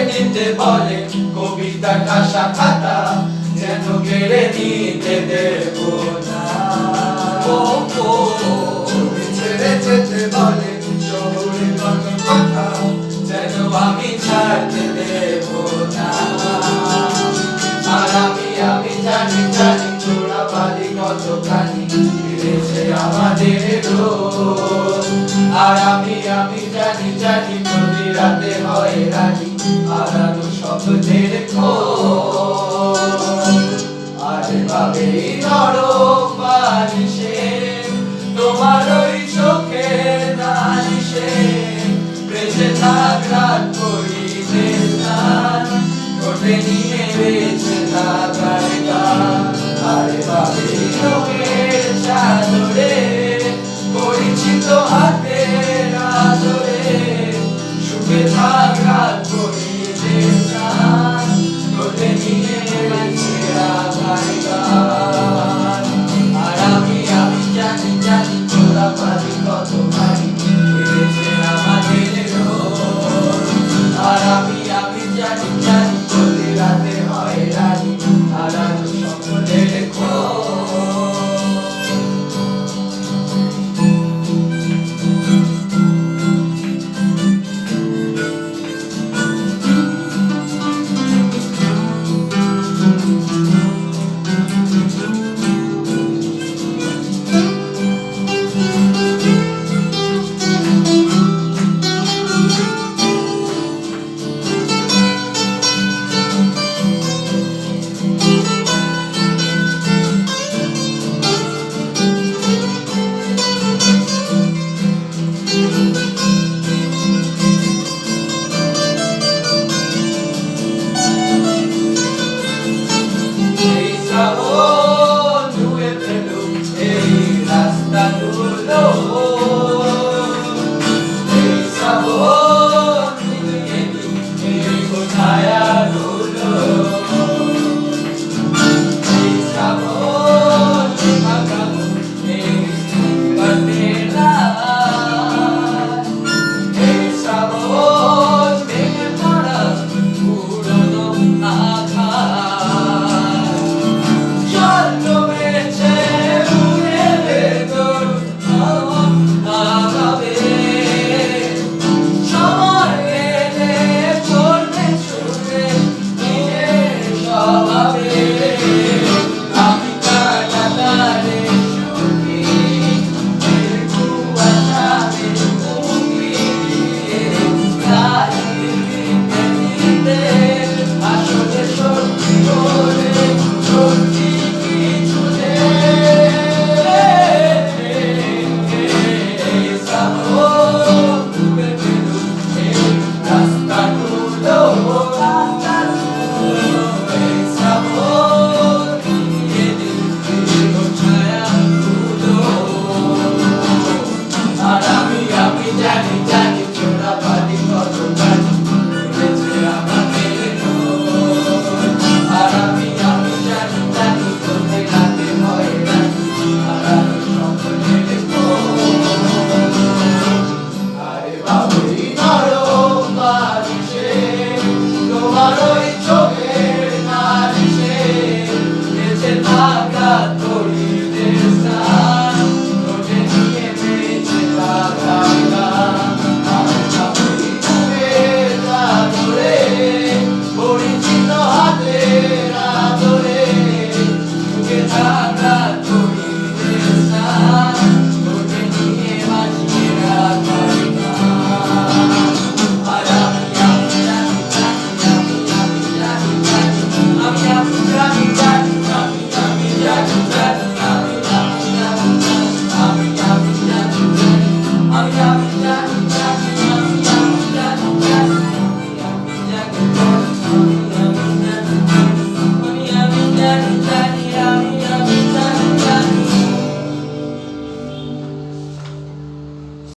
নিতে বলে কবিতা ঠাসা খাতা, যেন কেড়ে নিতে দেব না। ছবি ছেড়ে যেতে বলে শহরের কত কথা, যেন আমি ছাড়তে দেব না। আর আমি জানি জানি চোরাবালি কতখানি ফিরেছে আমাদের রোজ। আর আমি জানি জানি প্রতি রাতে হয় রানী হারানো শব্দের খোঁজ। আর ভাবে নরম বালিশে তোমার ওই চোখের নালিশে, বেঁচে থাক রাত করিতে স্নান ঠোঁটে নিয়ে